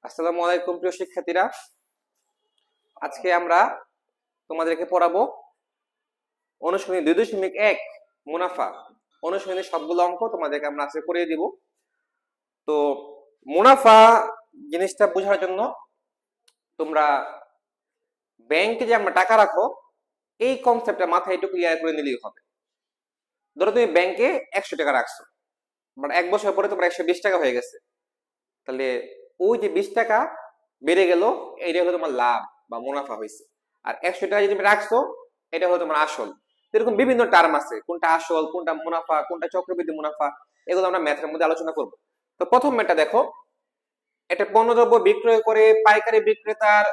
আসসালামু আলাইকুম প্রিয় শিক্ষার্থীরা। আজকে আমরা তোমাদেরকে পড়াবো অনুশীলনী 2.1 মুনাফা। অনুশীলনীর সবগুলো অঙ্ক তোমাদেরকে আমরা আজকে করিয়ে দিব। তো মুনাফা জিনিসটা বোঝার জন্য তোমরা ব্যাংকে যে আমরা টাকা রাখো এই কনসেপ্টটা মাথায় একটু ক্লিয়ার করে নিলেই হবে। ধরো তুমি ব্যাংকে 100 টাকা রাখছো, বাট 1 বছর পরে তোমার 120 টাকা হয়ে গেছে, তাহলে ওই যে 20 টাকা বেড়ে গেল, এইটা হলো তোমার লাভ বা মুনাফা হয়েছে। আর 100 টাকা যদি তুমি রাখছো, এটা হলো তোমার আসল। এরকম বিভিন্ন টার্ম আছে, কোনটা আসল, কোনটা মুনাফা, কোনটা চক্রবৃদ্ধি মুনাফা, এগুলো আমরা ম্যাথের মধ্যে আলোচনা করব। তো প্রথম ম্যাথটা দেখো, একটা পণ্যদ্রব্য বিক্রয় করে পাইকারি বিক্রেতার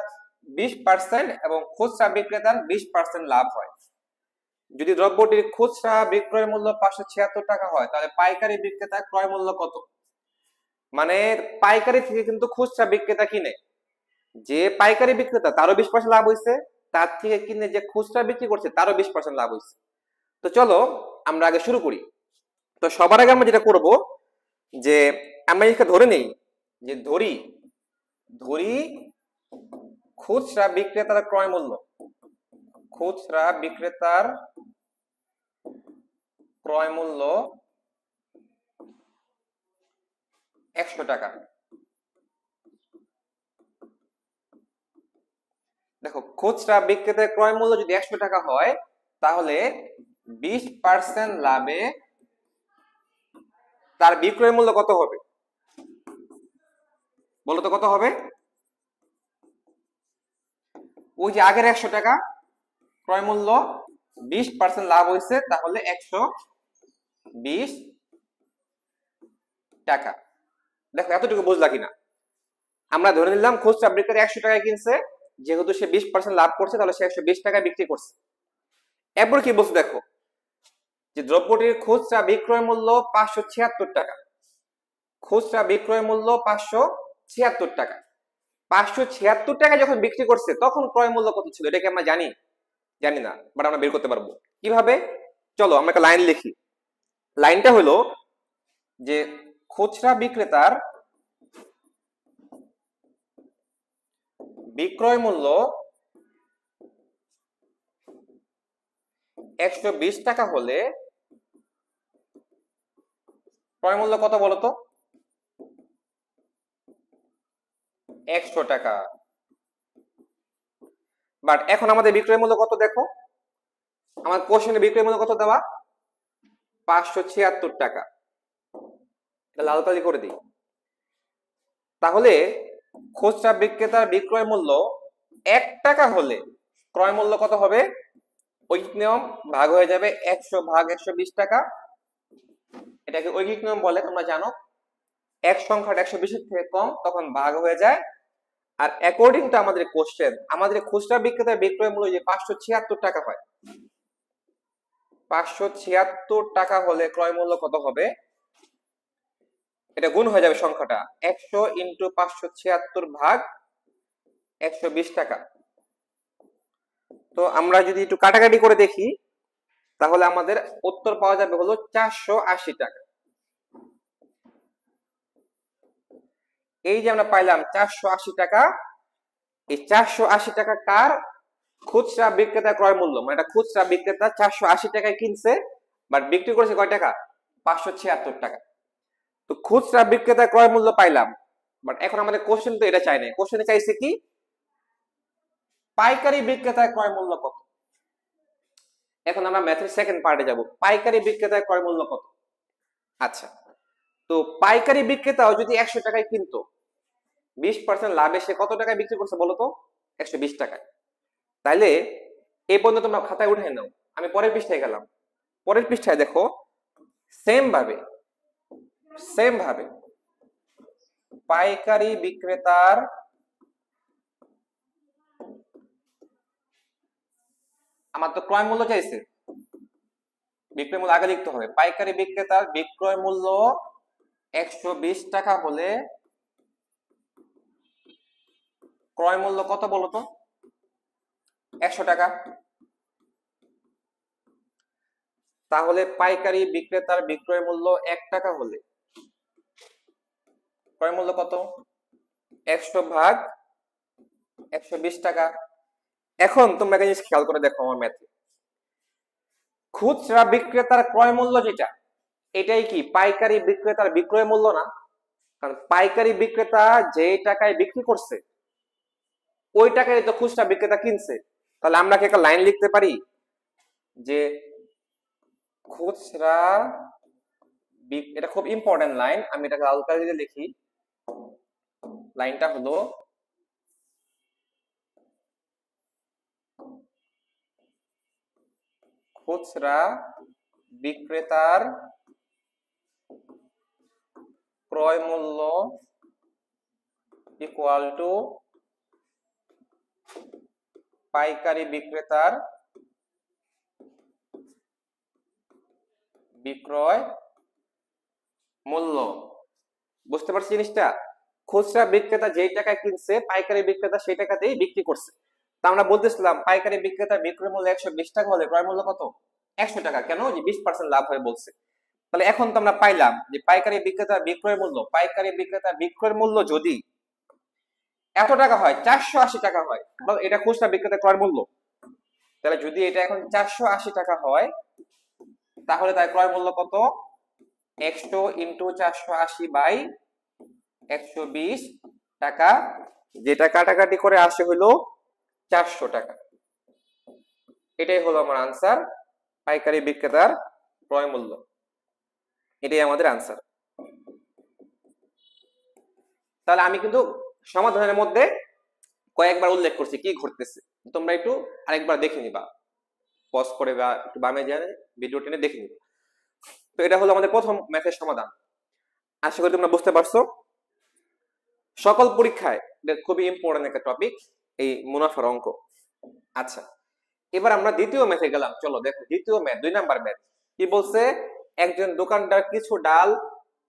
20% এবং খুচরা বিক্রেতার 20% লাভ হয়। যদি দ্রব্যটির খুচরা বিক্রয় মূল্য 576 টাকা হয়, তাহলে পাইকারি বিক্রেতার ক্রয় মূল্য কত? মানে পাইকারি থেকে কিন্তু খুচরা বিক্রেতা কিনে, যে পাইকারি বিক্রেতা তারও 20% লাভ হয়েছে, তার থেকে কিনে যে খুচরা বিক্রি করছে তারও 20% লাভ হয়েছে। তো চলো আমরা আগে শুরু করি। তো সবার আগে আমরা যেটা করব, যে আমরা এখানে ধরে নেই যে ধরি ধরি খুচরা বিক্রেতার ক্রয় মূল্য, খুচরা বিক্রেতার ক্রয় মূল্য 100 টাকা। দেখো, খুচরা বিক্রেতার ক্রয় মূল্য যদি 100 টাকা হয়, তাহলে 20% লাভে তার বিক্রয় মূল্য কত হবে? বলো তো কত হবে? ওই যে আগের 100 টাকা ক্রয় মূল্য, 20% লাভ হয়েছে, তাহলে 120 টাকা। দেখো এতটুকু বুঝলা কিনা? আমরা ধরে নিলাম খুচরা বিক্রেতা 100 টাকায় কিনছে, যেহেতু সে 20% লাভ করছে, তাহলে সে 120 টাকায় বিক্রি করছে। এরপর কি বলছে দেখো, যে দ্রব্যটির খুচরা বিক্রয় মূল্য 576 টাকা। খুচরা বিক্রয় মূল্য 576 টাকা। 576 টাকা যখন বিক্রি করছে, তখন ক্রয় মূল্য কত ছিল? এটা কি আমরা জানি? জানি না, বাট আমরা বের করতে পারবো কিভাবে? চলো আমরা একটা লাইন লিখি। লাইনটা হলো যে খুচরা বিক্রেতার বিক্রয় মূল্য 120 টাকা হলে ক্রয় মূল্য কত বলতো? 100 টাকা। বাট এখন আমাদের বিক্রয় মূল্য কত দেখো, আমার কোশ্চেনে বিক্রয় মূল্য কত দেওয়া? 576 টাকা। লাল কালি করে দিই। তাহলে খুচরা বিক্রেতার বিক্রয় মূল্য 1 টাকা হলে ক্রয় মূল্য কত হবে? ঐকিক নিয়ম, ভাগ হয়ে যাবে 100 ভাগ 120 টাকা। এটাকে ঐকিক নিয়ম বলে, তোমরা জানো। এক সংখ্যাটা 120 এর থেকে কম, তখন ভাগ হয়ে যায়। আর অ্যাকর্ডিং টু আমাদের কোশ্চেন, আমাদের খুচরা বিক্রেতার বিক্রয় মূল্য যে 576 টাকা হয়, 576 টাকা হলে ক্রয় মূল্য কত হবে? এটা গুণ হয়ে যাবে সংখ্যাটা, 100 ইন্টু 576 ভাগ 120 টাকা। তো আমরা যদি একটু কাটাকাটি করে দেখি, তাহলে আমাদের উত্তর পাওয়া যাবে হলো 480 টাকা। এই যে আমরা পাইলাম 480 টাকা, এই 480 টাকা কার? খুচরা বিক্রেতা ক্রয় মূল্য। মানে এটা খুচরা বিক্রেতা 480 টাকায় কিনছে, বাট বিক্রি করেছে কয় টাকা? 576 টাকা। তো খুচরা বিক্রেতা ক্রয় মূল্য পাইলাম, বাট এখন আমাদের কোশ্চেন তো এটা চাই না। কোশ্চেনে চাইছে কি? পাইকারি বিক্রেতার ক্রয় মূল্য কত। এখন আমরা ম্যাথের সেকেন্ড পার্টে যাব, পাইকারি বিক্রেতার ক্রয় মূল্য কত। আচ্ছা, তো পাইকারি বিক্রেতাও যদি 100 টাকায় কিনতো, 20% লাভে সে কত টাকায় বিক্রি করছে বলতো? 120 টাকায়। তাইলে এই পর্যন্ত তোমরা খাতায় উঠে নাও। আমি পরের পৃষ্ঠায় গেলাম। পরের পৃষ্ঠায় দেখো, সেম ভাবে পাইকারি বিক্রেতার আমার তো ক্রয় মূল্য চাইছে, বিক্রয় মূল্য আগে লিখতে হবে। পাইকারি বিক্রেতার বিক্রয় মূল্য 120 টাকা হলে ক্রয় মূল্য কত বলতো? 100 টাকা। তাহলে পাইকারি বিক্রেতার বিক্রয় মূল্য 1 টাকা হলে ক্রয় মূল্য কত? 100 ভাগ 120 টাকা। এখন তোমরা একটা জিনিস খেয়াল করে দেখো আমার ম্যাথে, খুচরা বিক্রেতার ক্রয় মূল্য যেটা, এটাই কি পাইকারি বিক্রেতার বিক্রয় মূল্য না? কারণ পাইকারি বিক্রেতা যে টাকায় বিক্রি করছে ওই টাকায় তো খুচরা বিক্রেতা কিনছে। তাহলে আমরা কি একটা লাইন লিখতে পারি যে খুচরা, এটা খুব ইম্পর্টেন্ট লাইন, আমি এটাকে লাল কালি দিয়ে লিখি। লাইনটা হলো খুচরা বিক্রেতার ক্রয় মূল্য ইকুয়াল টু পাইকারি বিক্রেতার বিক্রয় মূল্য। বুঝতে পারছি জিনিসটা? খুচরা বিক্রেতা যেই টাকায় কিনছে পাইকারি বিক্রেতা সেই টাকাতেই বিক্রি করছে। তা আমরা বলতেছিলাম পাইকারি বিক্রেতার বিক্রয় মূল্য 120 টাকা হলে ক্রয় মূল্য কত? 100 টাকা। কেন? যে 20% লাভ হয় বলছে। তাহলে এখন তো আমরা পাইলাম যে পাইকারি বিক্রেতার বিক্রয় মূল্য, পাইকারি বিক্রেতার বিক্রয় মূল্য যদি এত টাকা হয়, 480 টাকা হয়, এটা খুচরা বিক্রেতার ক্রয় মূল্য। তাহলে যদি এটা এখন 480 টাকা হয় তাহলে তার ক্রয় মূল্য কত? 100 ইন্টু 480 বাই 120 টাকা, যেটা কাটাকাটি করে আসে হলো 400 টাকা। এটাই হলো আমার আনসার, পাইকারি বিক্রেতার ক্রয় মূল্য। এটাই আমাদের আনসার। তাহলে আমি কিন্তু সমাধানের মধ্যে কয়েকবার উল্লেখ করছি কি ঘটতেছে, তোমরা একটু আরেকবার দেখে নিবা, পজ করে বা একটু বামে যায় ভিডিও টেনে দেখে নিবা। তো এটা হলো আমাদের প্রথম ম্যাথের সমাধান। আশা করি তোমরা বুঝতে পারছো। সকল পরীক্ষায় খুবই ইম্পর্টেন্ট একটা টপিক এই মুনাফার অঙ্ক। আচ্ছা, এবার আমরা দ্বিতীয় ম্যাথে গেলাম। চলো দেখো দ্বিতীয় ম্যাথ, 2 নাম্বার ম্যাথ কি বলছে। একজন দোকানদার কিছু ডাল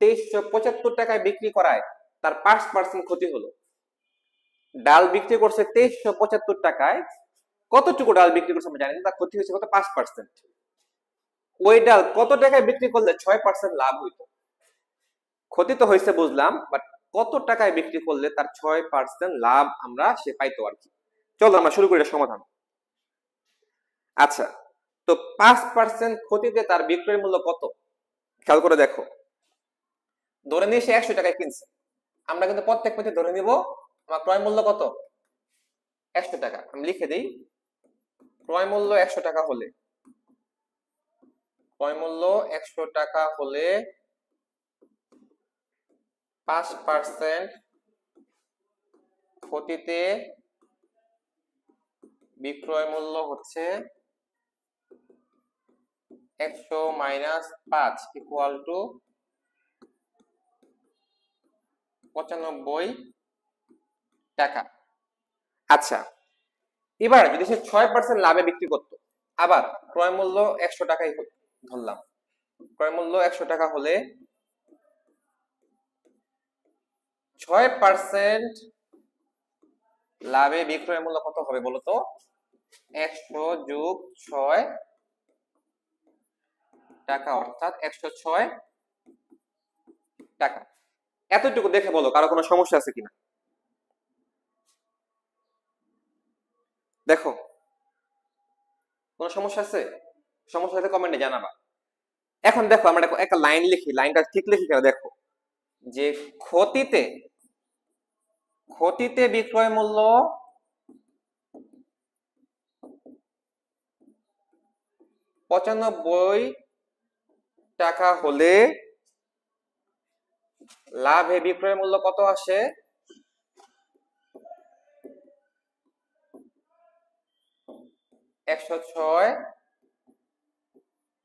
2375 টাকায় বিক্রি করায় তার 5% ক্ষতি হলো। ডাল বিক্রি করছে 2375 টাকায়, কতটুকু ডাল বিক্রি করছে আমরা জানি না, তার ক্ষতি হয়েছে কত? 5%। ওই ডাল কত টাকায় বিক্রি করলে 6% লাভ হইতো? ক্ষতি তো হয়েছে বুঝলাম, বাট কত টাকায় বিক্রি করলে তার 6% লাভ আমরা সে পাইতো আর কি। চলো আমরা শুরু করি সমাধান। আচ্ছা, তো 5% ক্ষতিতে তার বিক্রয় মূল্য কত? খেয়াল করে দেখো, ধরে নিয়ে সে 100 টাকায় কিনছে। আমরা কিন্তু প্রত্যেক পথে ধরে নিব আমার ক্রয় মূল্য কত? 100 টাকা। আমি লিখে দিই, ক্রয় মূল্য 100 টাকা হলে, ক্রয় মূল্য 100 টাকা হলে 5% ক্ষতিতে বিক্রয় মূল্য হচ্ছে 100 মাইনাস 5 ইকুয়াল টু 95 টাকা। আচ্ছা, এবার যদি সে 6% লাভে বিক্রি করতো, আবার ক্রয় মূল্য 100 টাকাই ধরলাম, ক্রয় মূল্য 100 টাকা হলে 6% লাভে বিক্রয় মূল্য কত হবে বলতো? 100 যোগ 6 টাকা, অর্থাৎ 106 টাকা। এতটুকু দেখে বলো কারো কোনো সমস্যা আছে কিনা। দেখো কোনো সমস্যা আছে? সমস্যা হলে কমেন্টে জানাবা। এখন দেখো আমরা একটা লাইন লিখি, লাইনটা ঠিক লিখি কেন দেখো, যে ক্ষতিতে, ক্ষতিতে বিক্রয় মূল্য 95 টাকা হলে লাভে বিক্রয় মূল্য কত আসে? 106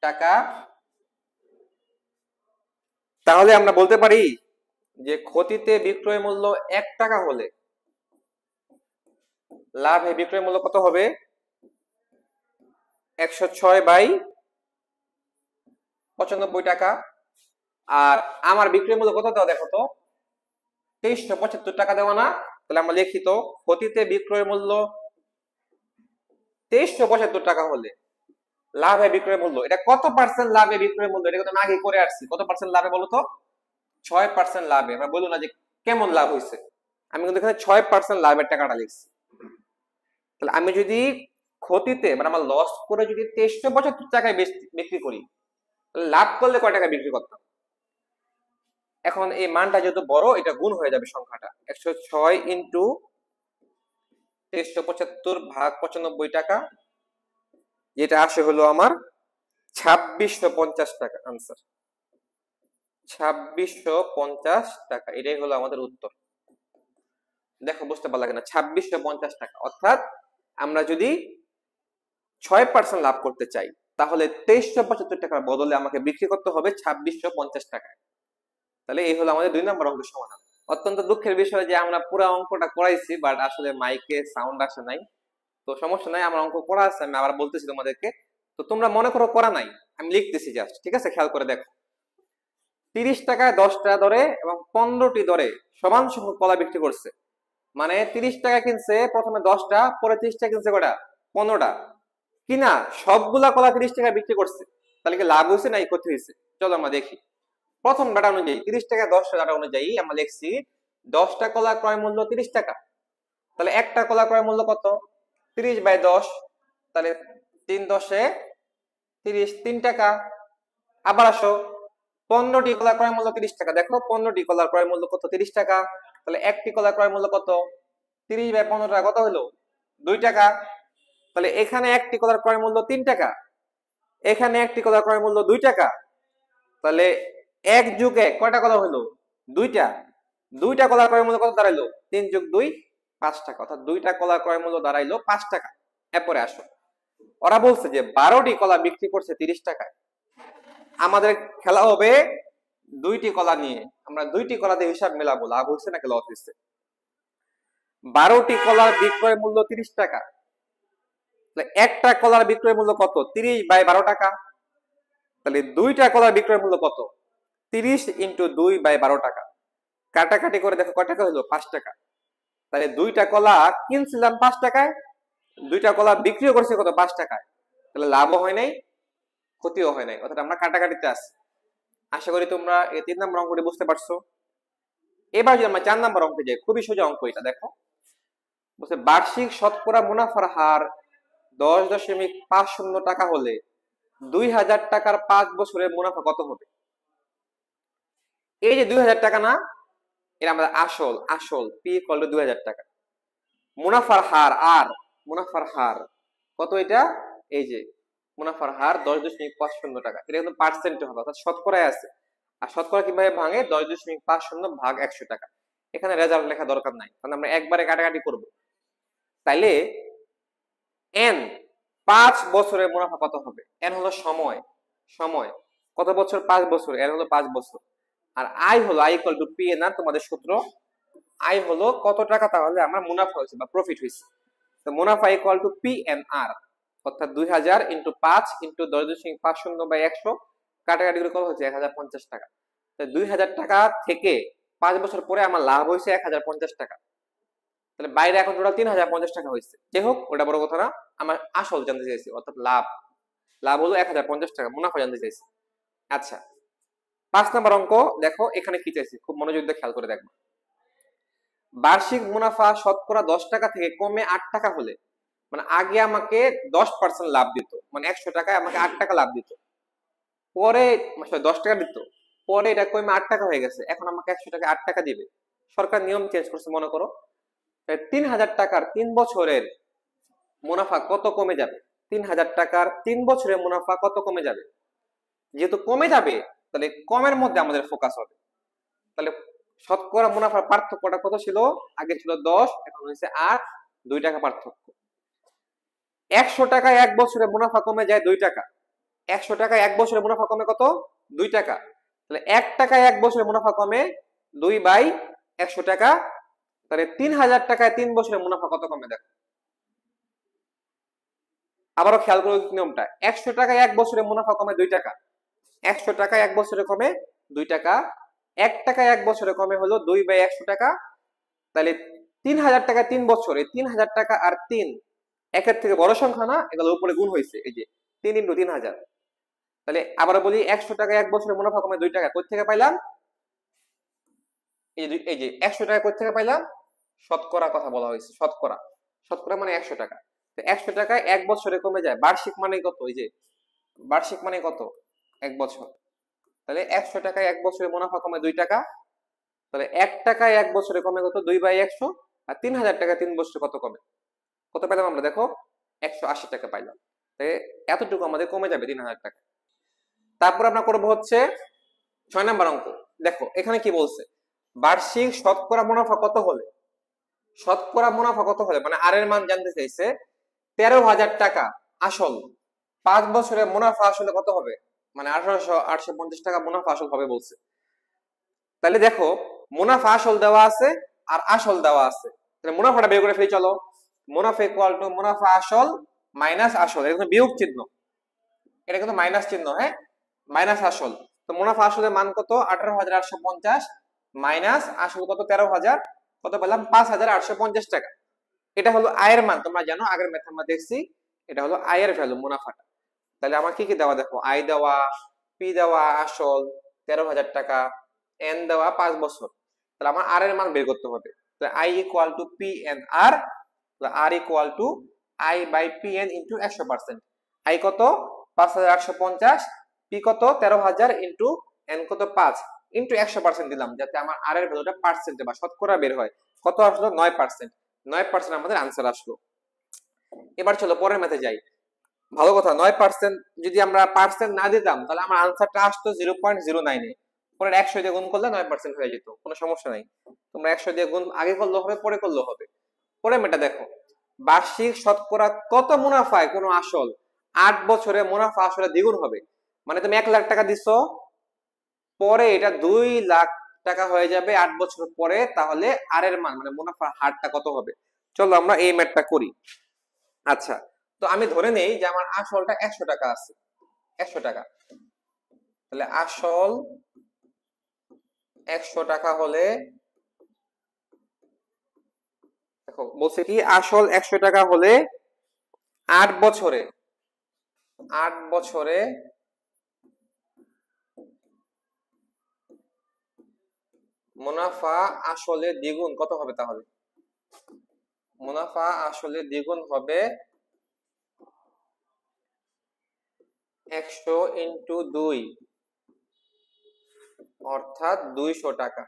টাকা। তাহলে আমরা বলতে পারি যে ক্ষতিতে বিক্রয় মূল্য 1 টাকা হলে লাভে বিক্রয় মূল্য কত হবে? 106 বাই 95 টাকা। আর আমার বিক্রয় মূল্য কত দেওয়া দেখো তো, 2375 টাকা দেওয়া না? তাহলে আমরা লিখি তো, ক্ষতিতে বিক্রয় মূল্য 2375 টাকা হলে লাভে বিক্রয় মূল্য, এটা কত পার্সেন্ট লাভে বিক্রয় মূল্য? এটা কিন্তু আগে করে আসছি। কত পার্সেন্ট লাভে বলো তো? 6% লাভে। আমরা বলবো না যে কেমন লাভ হয়েছে, আমি কিন্তু এখানে 6% লাভের টাকাটা লিখছি। তাহলে আমি যদি ক্ষতিতে মানে আমার লস করে যদি 2375 টাকায় বিক্রি করি, তাহলে লাভ করলে কয় টাকা বিক্রি করতাম? এখন এই মানটা যেহেতু বড়, এটা গুণ হয়ে যাবে সংখ্যাটা। 106 ইন্টু 2375 ভাগ 95 টাকা, যেটা আসে হলো আমার 2650 টাকা। আনসার 2650 টাকা, এটাই হলো আমাদের উত্তর। দেখো বুঝতে পারলা কিনা, 2650 টাকা। অর্থাৎ আমরা যদি 6% লাভ করতে চাই, তাহলে 2375 টাকার বদলে আমাকে বিক্রি করতে হবে 2650 টাকায়। তাহলে এই হলো আমাদের 2 নম্বর অঙ্কের সমাধান। অত্যন্ত দুঃখের বিষয় যে আমরা পুরো অঙ্কটা করাইছি, বাট আসলে মাইকে সাউন্ড আসে নাই। তো সমস্যা নাই, আমার অঙ্ক করা আছে, আমি আবার বলতেছি তোমাদেরকে। তো তোমরা মনে করো করা নাই, আমি লিখতেছি জাস্ট, ঠিক আছে? খেয়াল করে দেখো, 30 টাকায় 10টা দরে এবং 15টি দরে সমান সংখ্যক কলা বিক্রি করছে। মানে 30 টাকা কিনছে প্রথমে 10টা, পরে 30 টাকা কিনছে কয়টা? 15টা। কিনা সবগুলা কলা 30 টাকা বিক্রি করছে। তাহলে কি লাভ হয়েছে না ক্ষতি হয়েছে? চলো আমরা দেখি। প্রথম ডাটা অনুযায়ী 30 টাকা 10টা ডাটা অনুযায়ী আমরা লিখছি 10টা কলা ক্রয় মূল্য 30 টাকা। তাহলে একটা কলা ক্রয় মূল্য কত? 30/10। তাহলে 3×10 30, 3 টাকা। আবার আসো, 15টি কলা ক্রয় মূল্য 30 টাকা। দেখো 15টি কলার ক্রয় মূল্য কত? 30 টাকা। তাহলে একটি কলা ক্রয় মূল্য কত? 30/15 টাকা, কত হলো? 2 টাকা। তাহলে এখানে একটি কলার ক্রয় মূল্য 3 টাকা, এখানে একটি কলার ক্রয় মূল্য 2 টাকা। তাহলে 1+1 কয়টা কলা হলো? 2টা। 2টা কলার ক্রয় মূল্য কত দাঁড়াইলো? 3+2 5 টাকা। অর্থাৎ 2টা কলার ক্রয় মূল্য দাঁড়াইলো 5 টাকা। এরপরে আসো, ওরা বলছে যে 12টি কলা বিক্রি করছে 30 টাকায়। আমাদের খেলা হবে 2টি কলা নিয়ে। আমরা 2টি কলা দিয়ে হিসাব মেলাবো, লাভ হচ্ছে নাকি লস হচ্ছে। 12টি কলার বিক্রয় মূল্য 30 টাকা। তাহলে একটা কলার বিক্রয় মূল্য কত? 30/12 টাকা। তাহলে 2টা কলার বিক্রয় মূল্য কত? 30 × 2/12 টাকা। কাটাকাটি করে দেখো কয় টাকা হলো? 5 টাকা। তাহলে 2টা কলা কিনছিলাম 5 টাকায়, 2টা কলা বিক্রিও করছে কত? 5 টাকায়। তাহলে লাভও হয় নাই, ক্ষতিও হয় নাই। অর্থাৎ আমরা কাটাকাটিতে আছি। আশা করি তোমরা এই 3 নম্বর অঙ্কটি বুঝতে পারছো। এবার যদি আমরা 4 নম্বর অঙ্কে যাই, খুবই সোজা অঙ্ক এটা। দেখো বলছে বার্ষিক শতকরা মুনাফার হার 10.50 টাকা হলে 2000 টাকার 5 বছরের মুনাফা কত হবে? এই যে 2000 টাকা না, এটা আমাদের আসল। আসল পি = 2000 টাকা। মুনাফার হার, আর মুনাফার হার কত? এটা এই যে মুনাফার হার 10.50 টাকা। এটা কিন্তু পার্সেন্টে হবে, অর্থাৎ শতকরায় আছে। আর শতকরা কিভাবে ভাঙে? 10.50 ভাগ 100 টাকা। এখানে রেজাল্ট লেখা দরকার নাই, কারণ আমরা একবারে কাটাকাটি করব। তাইলে এন 5 বছরের মুনাফা কত হবে? এন হলো সময়। সময় কত বছর? 5 বছর। এন হলো 5 বছর। আর আই হলো I equal to P N R, তোমাদের সূত্র। আই হলো কত টাকা তাহলে আমার মুনাফা হয়েছে বা প্রফিট হয়েছে। তো মুনাফা ইকুয়াল টু পি এন আর, অর্থাৎ 2000 × 5 × 10.50/100, কাটাকাটি করে কত হচ্ছে? 1050 টাকা। তো 2000 টাকা থেকে 5 বছর পরে আমার লাভ হয়েছে 1050 টাকা। তাহলে বাইরে এখন টোটাল 3050 টাকা হয়েছে। যাই হোক, ওটা বড় কথা না, আমার আসল জানতে চাইছি, অর্থাৎ লাভ। লাভ হলো 1050 টাকা, মুনাফা জানতে চাইছি। আচ্ছা, 5 নম্বর অঙ্ক দেখো, এখানে কি চাইছি খুব মনোযোগ দিয়ে খেয়াল করে দেখো। বার্ষিক মুনাফা শতকরা 10 টাকা থেকে কমে 8 টাকা হলে, মানে আগে আমাকে 10% লাভ দিত, মানে 100 টাকায় আমাকে 8 টাকা লাভ দিত। পরে 10 টাকা দিত, পরে এটা কমে 8 টাকা হয়ে গেছে, এখন আমাকে 100 টাকা 8 টাকা দিবে। সরকার নিয়ম চেঞ্জ করছে। মনে করো 3000 টাকার 3 বছরের মুনাফা কত কমে যাবে? 3000 টাকার 3 বছরের মুনাফা কত কমে যাবে? যেহেতু কমে যাবে, তাহলে কমের মধ্যে আমাদের ফোকাস হবে। তাহলে শতকরা মুনাফার পার্থক্যটা কত ছিল? আগে ছিল 10, এখন হয়েছে 8, 2 টাকা পার্থক্য। 100 টাকায় 1 বছরে মুনাফা কমে যায় 2 টাকা। 100 টাকায় 1 বছরে মুনাফা কমে কত? 2 টাকা। তাহলে 1 টাকায় 1 বছরে মুনাফা কমে 2/100 টাকা। তাহলে 3000 টাকায় 3 বছরে মুনাফা কত কমে? দেখো আবারও খেয়াল করো নিয়মটা। 100 টাকায় 1 বছরে মুনাফা কমে 2 টাকা। 100 টাকায় 1 বছরে কমে 2 টাকা। 1 টাকায় 1 বছরে কমে হলো 2/100 টাকা। তাহলে 3000 টাকায় 3 বছরে, 3000 টাকা আর 3 একের থেকে বড় সংখ্যা না, এগুলো উপরে গুণ হয়েছে, এই যে 3 × 3000। তাহলে আবারও বলি, 100 টাকায় 1 বছরে মুনাফা কমে 2 টাকা। কোথা থেকে পাইলাম? এই যে 100 টাকা কোথা থেকে পাইলাম? শতকরা কথা বলা হয়েছে, শতকরা। শতকরা মানে 100 টাকা। তো 100 টাকা 1 বছরে কমে যায়। বার্ষিক মানে কত? এই যে বার্ষিক মানে কত? 1 বছর। তাহলে 100 টাকায় 1 বছরে মুনাফা কমে 2 টাকা। তাহলে 1 টাকায় 1 বছরে কমে কত? 2/100। আর 3000 টাকা 3 বছরে কত কমে? কত পেলাম আমরা দেখো? 180 টাকা পাইলাম। তাহলে এতটুকু আমাদের কমে যাবে 3000 টাকা। তারপর আমরা করবো হচ্ছে 6 নম্বর অঙ্ক। দেখো এখানে কি বলছে, বার্ষিক শতকরা মুনাফা কত হলে, শতকরা মুনাফা কত হলে মানে আর এর মান জানতে চাইছে। 13,000 টাকা আসল, 5 বছরের মুনাফা আসলে কত হবে, মানে 850 টাকা মুনাফা আসল হবে বলছে। তাহলে দেখো মুনাফা আসল দেওয়া আছে আর আসল দেওয়া আছে, তাহলে মুনাফাটা বের করে ফেলি চলো। মুনাফা ইকুয়াল টু মুনাফা আসল মাইনাস আসল, এটা কিন্তু বিয়োগ চিহ্ন, এটা কিন্তু মাইনাস চিহ্ন, হ্যাঁ, মাইনাস আসল। তো মুনাফা আসলের মান কত? 18,850 মাইনাস আসল কত? 13,000। কত পেলাম? 5,850 টাকা। এটা হলো আয়ের মান, তোমরা জানো আগের ম্যাথ আমরা দেখছি, এটা হলো আয়ের ভ্যালু, মুনাফাটা। তাহলে আমার কি কি দেওয়া দেখো, আয় দেওয়া, পি দেওয়া আসল 13,000 টাকা, এন দেওয়া 5 বছর। তাহলে আমার আর এর মান বের করতে হবে। তো I equal to P N R, R equal to I by P N into 100%। I কত? 5,850, পি কত? 13,000 ইন্টু এন কত? 5 ইন্টু 100% দিলাম, যাতে আমার আর এর ভ্যালুটা পার্সেন্টে বা শতকরা বের হয়। কত আসলো? 9%। 9% আমাদের আনসার আসলো। এবার চলো পরের ম্যাথে যাই। ভালো কথা, 9% যদি আমরা পার্সেন্ট না দিতাম তাহলে আমার আনসারটা আসতো 0.09-এ। পরে 100 দিয়ে গুণ করলে 9% হয়ে যেত, কোনো সমস্যা নাই। তোমরা 100 দিয়ে গুণ আগে করলেও হবে, পরে করলেও হবে। পরে মেটা দেখো, বার্ষিক শতকরা কত মুনাফায় কোনো আসল 8 বছরে মুনাফা আসলে দ্বিগুণ হবে। মানে তুমি 1,00,000 টাকা দিছো, পরে এটা 2,00,000 টাকা হয়ে যাবে 8 বছর পরে, তাহলে আর এর মান মানে মুনাফার হারটা কত হবে? চলো আমরা এই ম্যাথটা করি। আচ্ছা, তো আমি ধরে নেই যে আমার আসলটা 100 টাকা আছে, 100 টাকা। তাহলে আসল 100 টাকা হলে, দেখো বলছে কি আসল 100 টাকা হলে 8 বছরে, 8 বছরে মুনাফা আসলে দ্বিগুণ কত হবে? তাহলে মুনাফা আসলে দ্বিগুণ হবে 100 ইন্টু 2, অর্থাৎ 200 টাকা।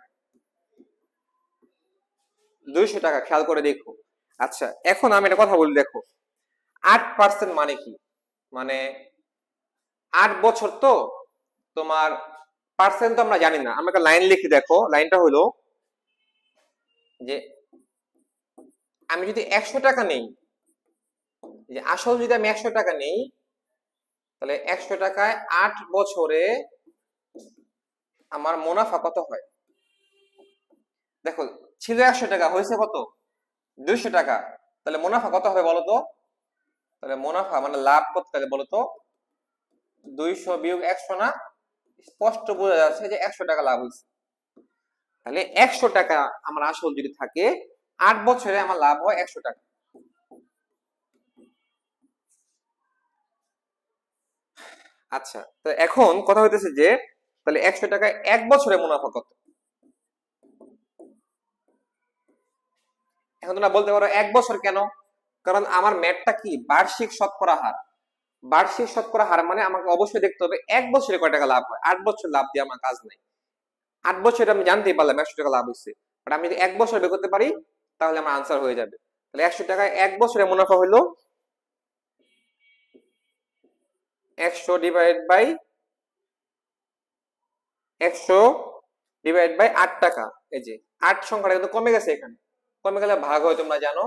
200 টাকা, খেয়াল করে দেখো। আচ্ছা এখন আমি একটা কথা বলি, দেখো 8% মানে কি, মানে 8 বছর তো, তোমার পার্সেন্ট তো আমরা জানি না, আমরা একটা লাইন লিখি। দেখো লাইনটা হলো যে আমি যদি 100 টাকা নেই, যে আসল যদি আমি 100 টাকা নেই, তাহলে 100 টাকায় 8 বছরে আমার মুনাফা কত হয়? দেখো ছিল 100 টাকা, হয়েছে কত? 200 টাকা। তাহলে মুনাফা কত হবে বলো তো? তাহলে মুনাফা মানে লাভ কত তাহলে বলো তো? 200 বিয়োগ 100 না? স্পষ্ট বোঝা যাচ্ছে যে 100 টাকা লাভ হয়েছে। তাহলে 100 টাকা আমার আসল যদি থাকে, 8 বছরে আমার লাভ হয় 100 টাকা। আচ্ছা, তো এখন কথা হইতেছে যে তাহলে 100 টাকায় 1 বছরে মুনাফা কত? এখন তোমরা বলতে পারো 1 বছর কেন? কারণ আমার ম্যাথটা কি, বার্ষিক শতকরা হার। বার্ষিক শতকরা হার মানে আমাকে অবশ্যই দেখতে হবে 1 বছরে কয় টাকা লাভ হয়। 8 বছর লাভ দিয়ে আমার কাজ নাই। 8 বছরে আমি জানতেই পারলাম 100 টাকা লাভ হয়েছে, বাট আমি যদি 1 বছর বের করতে পারি তাহলে আমার আনসার হয়ে যাবে। তাহলে 100 টাকায় 1 বছরে মুনাফা হইলো 100 ডিভাইড বাই 100 ডিভাইড বাই 8 টাকা। এই যে 8 সংখ্যাটা কিন্তু কমে গেছে, এখানে কমে গেলে ভাগ হয়, তোমরা জানো।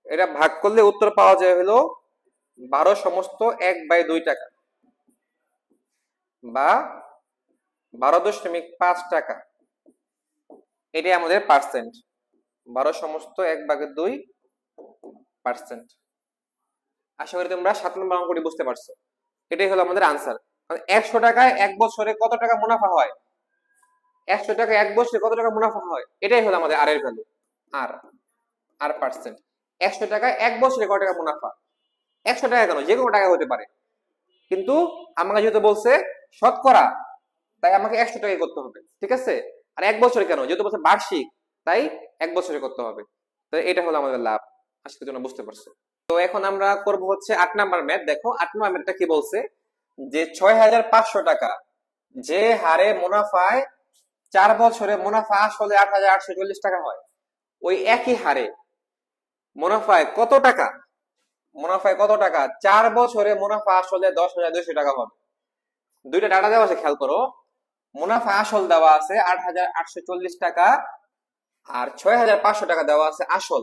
এটা ভাগ করলে উত্তর পাওয়া যায় হলো 12/1/2 টাকা বা 12.5 টাকা। এটাই আমাদের পার্সেন্ট, 12/1/2%। আশা করি তোমরা 7 নম্বর অঙ্কটি বুঝতে পারছো। এটাই হলো আমাদের আনসার। 100 টাকায় 1 বছরে কত টাকা মুনাফা হয়, 100 টাকায় 1 বছরে কত টাকা মুনাফা হয়, এটাই হলো আমাদের আর এর ভ্যালু। আর আর পার্সেন্ট, 100 টাকায় 1 বছরে কত টাকা মুনাফা, 100 টাকা কেন, যে কোনো টাকা হতে পারে, কিন্তু আমাকে যেহেতু বলছে শতকরা, তাই আমাকে 100 টাকাই করতে হবে, ঠিক আছে। আর 1 বছরে কেন, যেহেতু বলছে বার্ষিক, তাই 1 বছরে করতে হবে। তো এটা হলো আমাদের লাভ। আজকে তোমরা বুঝতে পারছো। তো এখন আমরা করব হচ্ছে 8 নাম্বার ম্যাথ। দেখো 8 নাম্বার ম্যাথটা কি বলছে, যে 6,500 টাকা যে হারে মুনাফায় 4 বছরে মুনাফা আসলে 8,840 টাকা হয়, ওই একই হারে মুনাফায় কত টাকা, 4 বছরে মুনাফা আসলে 10,200 টাকা হবে। দুইটা ডাটা দেওয়া আছে, খেয়াল করো। মুনাফা আসল দেওয়া আছে 8,840 টাকা, আর 6,500 টাকা দেওয়া আছে আসল।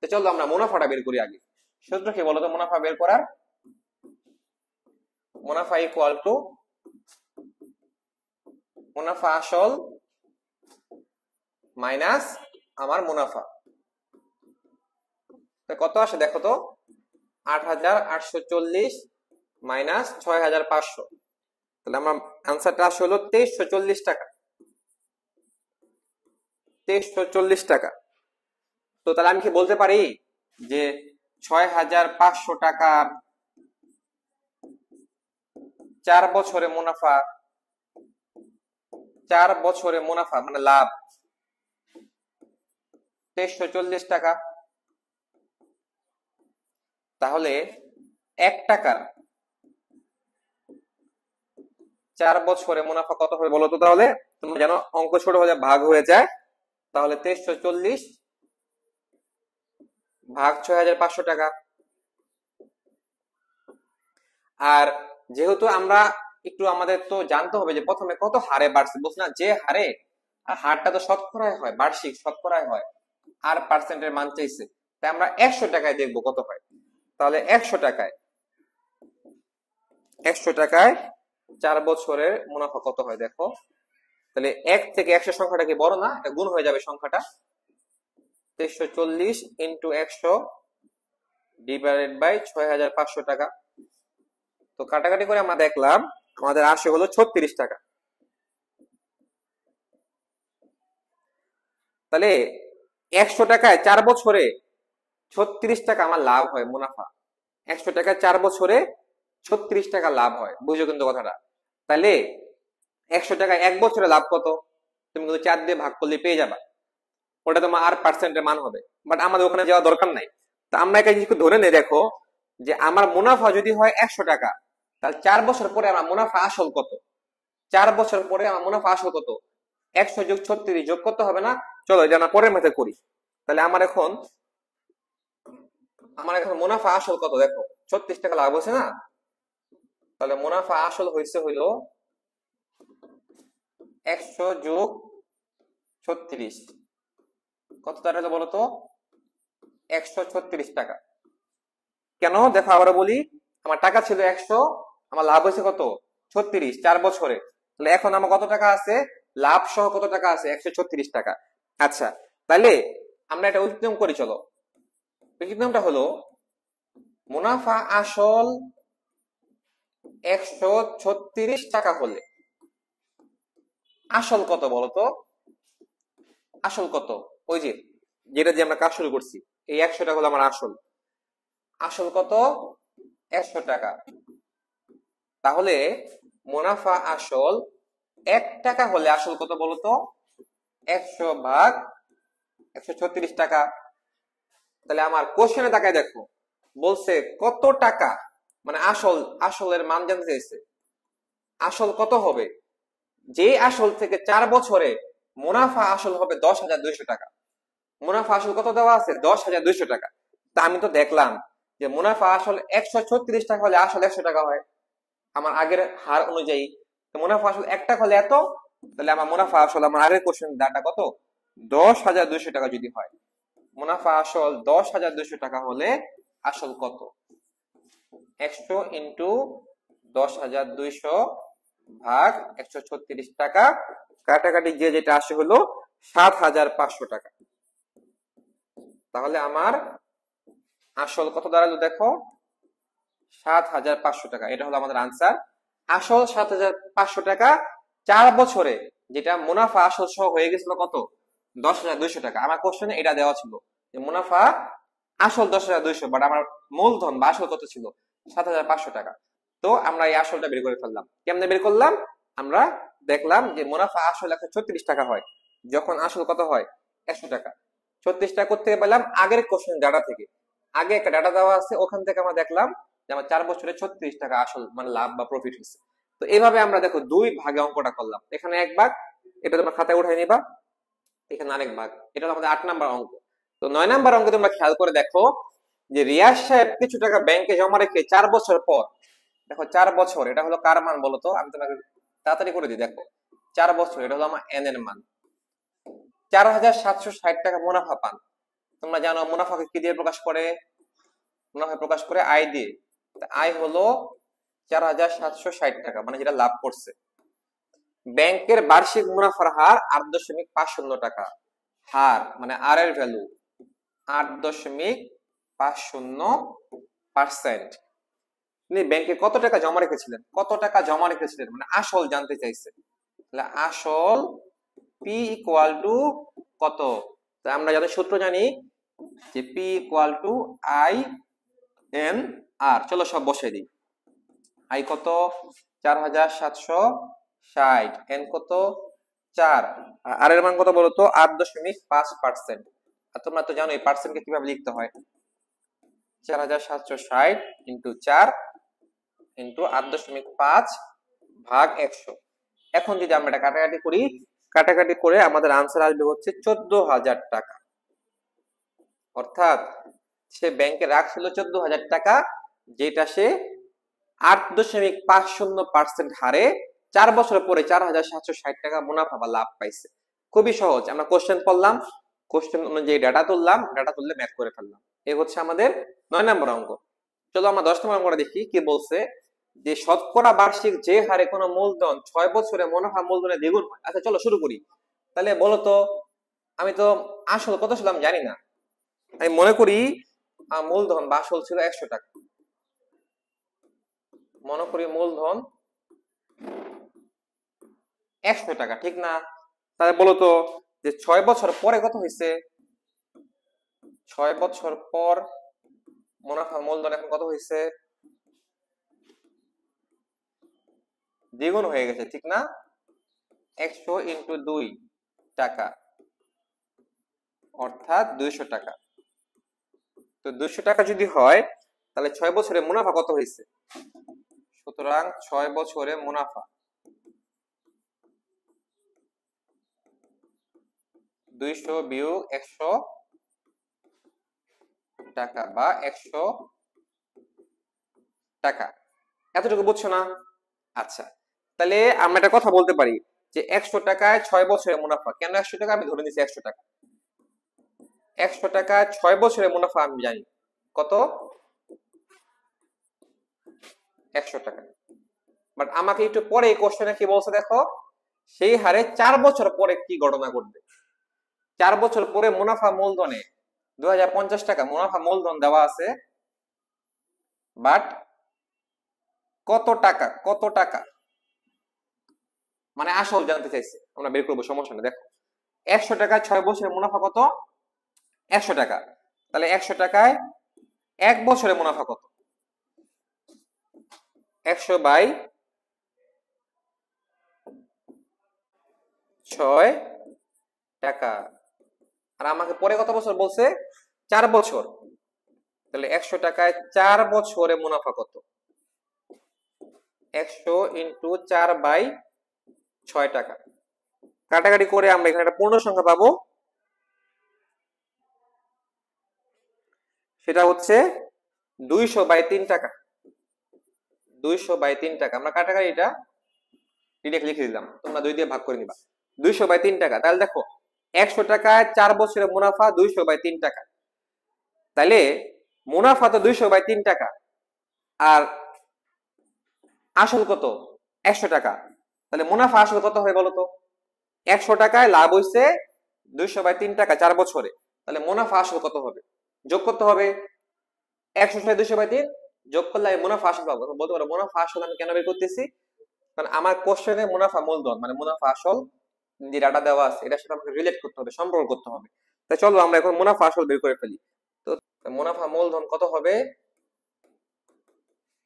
তো চলো আমরা মুনাফাটা বের করি আগে। সূত্র কি বলতো মুনাফা বের করার? মুনাফা ইকুয়াল টু মুনাফা আসল মাইনাস আমার মুনাফা। কত আসে দেখো তো, 8,840 মাইনাস 6,500। তাহলে আমার আনসারটা আসলে হলো 2,340 টাকা। 2,340 টাকা। তো তাহলে আমি কি বলতে পারি যে 6,500 টাকা 4 বছরে মুনাফা, 4 বছরে মুনাফা মানে লাভ 2,340 টাকা। তাহলে 1 টাকার 4 বছরে মুনাফা কত হবে বলো তো? তাহলে তোমরা জানো অঙ্ক ছোট হলে ভাগ হয়ে যায়। তাহলে 2,340 ভাগ 6,500 টাকা। আর যেহেতু আমরা একটু আমাদের তো জানতে হবে যে প্রথমে কত হারে বাড়ছে, বুঝ না যে হারে, আর হারটা তো শতকরায় হয়, বার্ষিক শতকরায় হয়, আর পার্সেন্টের মান চাইছে, তাই আমরা 100 টাকায় দেখবো কত হয়। তাহলে 100 টাকায় 4 বছরের মুনাফা কত হয় দেখো। তাহলে 1 থেকে 100 সংখ্যাটা কি বড় না? এটা গুণ হয়ে যাবে সংখ্যাটা। 2,340 ইন্টু 100 ডিভাইডেড বাই 6,500 টাকা। তো কাটাকাটি করে আমরা দেখলাম আমাদের আসে হলো 36 টাকা। তাহলে 100 টাকায় 4 বছরে 36 টাকা আমার লাভ হয় মুনাফা। 100 টাকায় 4 বছরে 36 টাকা লাভ হয়, বুঝো কিন্তু কথাটা। তাহলে 100 টাকায় 1 বছরে লাভ কত? তুমি কিন্তু 4 দিয়ে ভাগ করলে পেয়ে যাবা, ওটা তোমার আর পার্সেন্টের মান হবে। বাট আমাদের ওখানে যাওয়া দরকার নাই। তো আমরা একটা জিনিস ধরে নেই, দেখো যে আমার মুনাফা যদি হয় 100 টাকা, তাহলে 4 বছর পরে আমার মুনাফা আসল কত? 4 বছর পরে আমার মুনাফা আসল কত? 100 যোগ 36 যোগ করতে হবে না? চলো এটা আমরা পরের মেথে করি। তাহলে আমার এখন মুনাফা আসল কত দেখো, 36 টাকা লাভ হচ্ছে না? তাহলে মুনাফা আসল হইছে হইলো 100 যোগ 36, কত টাকা বলো তো? 136 টাকা। কেন দেখো আবার বলি, আমার টাকা ছিল 100, আমার লাভ হয়েছে কত? 36 4 বছরে। তাহলে এখন আমার কত টাকা আছে? লাভ সহ কত টাকা আছে? 136 টাকা। আচ্ছা, তাহলে আমরা এটা উচিত নিয়ম করি, চলো। উচিত নিয়মটা হলো মুনাফা আসল 136 টাকা হলে আসল কত বলতো? আসল কত? ওই যে যেটা দিয়ে আমরা কাজ শুরু করছি, এই 100 টাকা হলো আমার আসল। আসল কত? 100 টাকা। তাহলে মুনাফা আসল 1 টাকা হলে আসল কত বলতো? 100 ভাগ 136 টাকা। তাহলে আমার কোশ্চেনে তাকায় দেখো, বলছে কত টাকা, মানে আসলের মান জানতে চাইছে। আসল কত হবে? যে আসল থেকে 4 বছরে মুনাফা আসল হবে 10,200 টাকা। মুনাফা আসল কত দেওয়া আছে? 10,200 টাকা। তা আমি তো দেখলাম যে মুনাফা আসল 136 টাকা হলে আসল 100 টাকা হয় আমার আগের হার অনুযায়ী। মুনাফা আসল 1 টাকা হলে এত, তাহলে আমার মুনাফা আসল আমার আগের কোশ্চেন দাটা কত? 10,200 টাকা যদি হয়, মুনাফা আসল 10,200 টাকা হলে আসল কত? 100 ইন্টু 10,200 ভাগ 136 টাকা, কাটাকাটি গিয়ে যেটা আসে হলো 7,500 টাকা। তাহলে আমার আসল কত দাঁড়ালো দেখো? 7,500 টাকা। এটা হলো আমাদের আনসার। আসল 7,500 টাকা 4 বছরে, যেটা মুনাফা আসল সহ হয়ে গেছিল কত? 10,200 টাকা। আমার কোশ্চেনে এটা দেওয়া ছিল যে মুনাফা আসল 10,200, বাট আমার মূলধন বা আসল কত ছিল? 7,500 টাকা। তো আমরা এই আসলটা বের করে ফেললাম। কেমনে বের করলাম? আমরা দেখলাম যে মুনাফা আসল 136 টাকা হয় যখন আসল কত হয়? 100 টাকা। 36 টাকা কোথা থেকে পেলাম? আগের কোশ্চেন ডাটা থেকে। আগে একটা ডাটা দেওয়া আছে, ওখান থেকে আমরা দেখলাম যে আমার 4 বছরে 36 টাকা আসল মানে লাভ বা প্রফিট হয়েছে। তো এইভাবে আমরা দেখো 2 ভাগে অঙ্কটা করলাম। এখানে 1 ভাগ, এটা তোমরা খাতায় উঠাই নিবা। এখানে আরেক ভাগ, এটা হলো আমাদের 8 নাম্বার অঙ্ক। তো 9 নাম্বার অঙ্কে তোমরা খেয়াল করে দেখো যে রিয়াজ সাহেব কিছু টাকা ব্যাংকে জমা রেখে 4 বছর পর, দেখো 4 বছর, এটা হলো কার মান বলো তো? আমি তোমাকে তাড়াতাড়ি করে দিই। দেখো 4 বছর, এটা হলো আমার এন এর মান। 4,760 টাকা মুনাফা পান। তোমরা জানো মুনাফাকে কি দিয়ে প্রকাশ করে? মুনাফা প্রকাশ করে আয় দিয়ে। আয় হলো 4,760 টাকা, মানে যেটা লাভ করছে। ব্যাংকের বার্ষিক মুনাফার হার 8.50 টাকা। হার মানে আর এর ভ্যালু 8.50%। তিনি ব্যাংকে কত টাকা জমা রেখেছিলেন? কত টাকা জমা রেখেছিলেন মানে আসল জানতে চাইছে। তাহলে আসল পি ইকুয়াল টু কত? আমরা যাদের সূত্র জানি যে P equal to I N R. চলো সব বসিয়ে দিই। আই কত? 4,760। এন কত? 4। আর এর মান কত বলতো? 8.5%। আর তোমরা তো জানো এই পার্সেন্টকে কিভাবে লিখতে হয়। 4,760 ইন্টু 4 ইন্টু 8.5 ভাগ 100। এখন যদি আমরা এটা কাটাকাটি করি, কাটাকাটি করে আমাদের আনসার আসবে হচ্ছে 14,000 টাকা। অর্থাৎ সে ব্যাংকে রাখছিল 14,000 টাকা, যেটা সে 8.50% হারে 4 বছর পরে 4,760 টাকা মুনাফা বা লাভ পাইছে। খুবই সহজ। আমরা কোশ্চেন পড়লাম, কোশ্চেন অনুযায়ী ডাটা তুললাম, ডাটা তুললে ম্যাথ করে ফেললাম। এই হচ্ছে আমাদের 9 নম্বর অঙ্ক। চলো আমরা 10 নম্বর অঙ্কটা দেখি কি বলছে। যে শতকরা বার্ষিক যে হারে কোনো মূলধন 6 বছরে মুনাফা মূলধনে দ্বিগুণ হয়। আচ্ছা চলো শুরু করি। তাহলে বলো তো, আমি তো আসল কত ছিল আমি জানি না। আমি মনে করি মূলধন বা আসল ছিল 100 টাকা। মনে করি মূলধন 100 টাকা, ঠিক না? তাহলে বলো তো যে 6 বছর পরে কত হয়েছে? 6 বছর পর মুনাফা মূলধন এখন কত হয়েছে? দ্বিগুণ হয়ে গেছে, ঠিক না? 100 ইন্টু 2 টাকা অর্থাৎ 200 টাকা। তো 200 টাকা যদি হয় তাহলে 6 বছরে মুনাফা কত হয়েছে? সুতরাং 6 বছরে মুনাফা 200 বিয়োগ 100 টাকা বা 100 টাকা। এতটুকু বুঝছো না? আচ্ছা, তাহলে আমরা একটা কথা বলতে পারি যে 100 টাকায় 6 বছরের মুনাফা। কেন 100 টাকা? আমি ধরে নিচ্ছি 100 টাকা। 100 টাকায় 6 বছরের মুনাফা আমি জানি কত? 100 টাকা। বাট আমাকে একটু পরে এই কোশ্চেনে কি বলছে দেখো, সেই হারে 4 বছর পরে কি গণনা করবে। 4 বছর পরে মুনাফা মূলধনে 2050 টাকা মুনাফা মূলধন দেওয়া আছে। বাট কত টাকা, কত টাকা মানে আসল জানতে চাইছে, আমরা বের করবো, সমস্যা নেই। দেখো 100 টাকায় 6 বছরের মুনাফা কত? 100 টাকা। তাহলে 100 টাকায় 1 বছরের মুনাফা কত? 100 বাই 6 টাকা। আর আমাকে পরে কত বছর বলছে? 4 বছর। তাহলে 100 টাকায় 4 বছরে মুনাফা কত? 100 ইন্টু 4 বাই 6 টাকা। কাটাকাটি করে আমরা এখানে একটা পূর্ণ সংখ্যা পাবো, সেটা হচ্ছে 200 বাই 3 টাকা। 200 বাই 3 টাকা। আমরা কাটাকাটিটা ডিরেক্ট লিখে দিলাম, তোমরা 2 দিয়ে ভাগ করে নিবা। 200 বাই 3 টাকা। তাহলে দেখো 100 টাকায় 4 বছরের মুনাফা 200 বাই 3 টাকা। তাহলে মুনাফা তো 200 বাই 3 টাকা, আর আসল কত? 100 টাকা। তাহলে মুনাফা আসল কত হবে বলো তো? 100 টাকায় লাভ হইছে 200 বাই 3 টাকা 4 বছরে। তাহলে মুনাফা আসল কত হবে? যোগ করতে হবে। 100 সাথে 200 বাই 3 যোগ করলে আমি মুনাফা আসল পাবো। বলতে পারো মুনাফা আসল আমি কেন বের করতেছি? কারণ আমার কোশ্চেনে মুনাফা মূলধন মানে মুনাফা আসল যে ডাটা দেওয়া আছে এটার সাথে আমাকে রিলেট করতে হবে, সম্পর্ক করতে হবে। তাই চলো আমরা এখন মুনাফা আসল বের করে ফেলি। তো মুনাফা মূলধন কত হবে?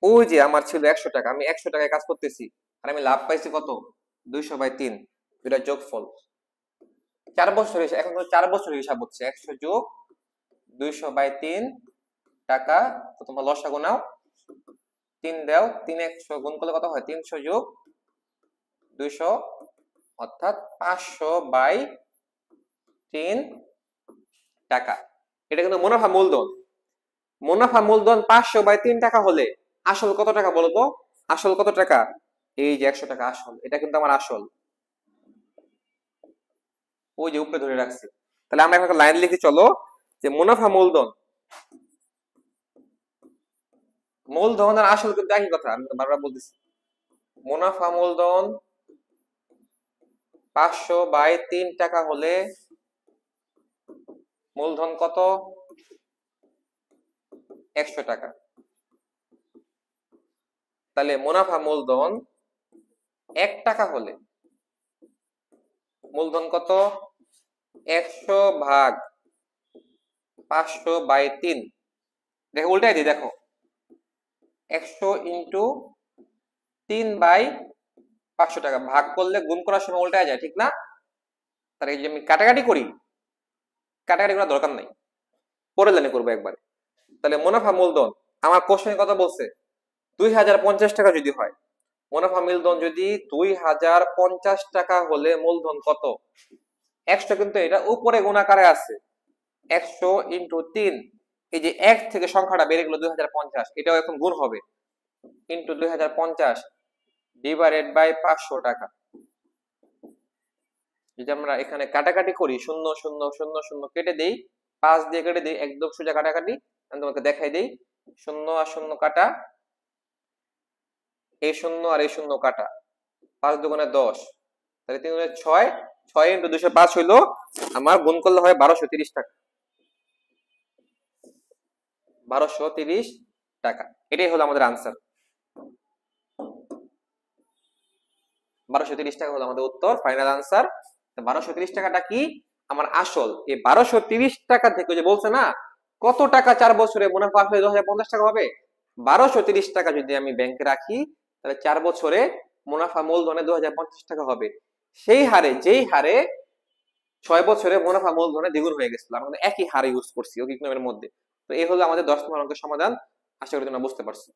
ওই যে আমার ছিল 100 টাকা, আমি 100 টাকায় কাজ করতেছি, আর আমি লাভ পাইছি কত? 200 বাই 3। দুইটা যোগফল 4 বছর হিসাব, এখন 4 বছর হিসাব হচ্ছে 100 যোগ 200/3 টাকা। তো তোমরা লসাগু নাও, 3 দাও, 3 100 গুণ করলে কত হয়? 300 যোগ 200 অর্থাৎ 500/3 টাকা। এটা কিন্তু মুনাফা মূলধন। মুনাফা মূলধন 500/3 টাকা হলে আসল কত টাকা বলতো? আসল কত টাকা? এই যে 100 টাকা আসল, এটা কিন্তু আমার আসল। ওই যে উপরে ধরে রাখছি। তাহলে আমরা একটা লাইন লিখি, চলো, যে মুনাফা মূলধন, মূলধন আর আসল কিন্তু একই কথা, আমি তো বারবার বলতেছি। মুনাফা মূলধন 500/3 টাকা হলে মূলধন কত? 100 টাকা। তাহলে মুনাফা মূলধন 1 টাকা হলে মূলধন কত? 100 ভাগ 500/3। দেখো উল্টাই দিই, দেখো 100 ইন্টু 3/500 টাকা ভাগ করলে গুণ করার সময় উল্টায় যায়, ঠিক না? তাহলে এই যে আমি কাটাকাটি করি, কাটাকাটি করার দরকার নাই, পরের লাইনে করবো একবার। তাহলে মুনাফা মূলধন আমার কোশ্চেনে কত বলছে? 2050 টাকা যদি হয়, মুনাফা মূলধন যদি 2050 টাকা হলে মূলধন কত? 100 কিন্তু এটা উপরে গুণাকারে আছে, 100 ইন্টু 3, এই যে 1 থেকে সংখ্যাটা বেড়ে গেল 2050, এটাও এখন গুণ হবে, ইন্টু 2050 ডিভাইডেড বাই 500 টাকা। যদি আমরা এখানে কাটাকাটি করি, 0 0 0 0 কেটে দেই, 5 দিয়ে কেটে দেই, একদম সোজা কাটাকাটি আমি তোমাকে দেখাই দেই। 0 আর 0 কাটা, এই 0 আর এই 0 কাটা, 5 দুগুণে 10, তাহলে 3 গুণে 6, 6 ইন্টু 205 হইলো আমার, গুণ করলে হয় 1230 টাকা। 1230 টাকা, এটাই হলো আমাদের আনসার। 1230 টাকা হলো আমাদের উত্তর, ফাইনাল আনসার। 1230 টাকাটা কি? আমার আসল। এই 1230 টাকা থেকে যে বলছে না কত টাকা 4 বছরে মুনাফা আসলে 2050 টাকা হবে, 1230 টাকা যদি আমি ব্যাংকে রাখি তাহলে 4 বছরে মুনাফা মূলধনে 2050 টাকা হবে। সেই হারে, যেই হারে 6 বছরে মুনাফা মূলধনে দ্বিগুণ হয়ে গেছিল, আমরা একই হারে ইউজ করছি অভিজ্ঞানের মধ্যে। তো এই হলো আমাদের 10 নম্বর অঙ্কের সমাধান। আশা করি তোমরা বুঝতে পারছো।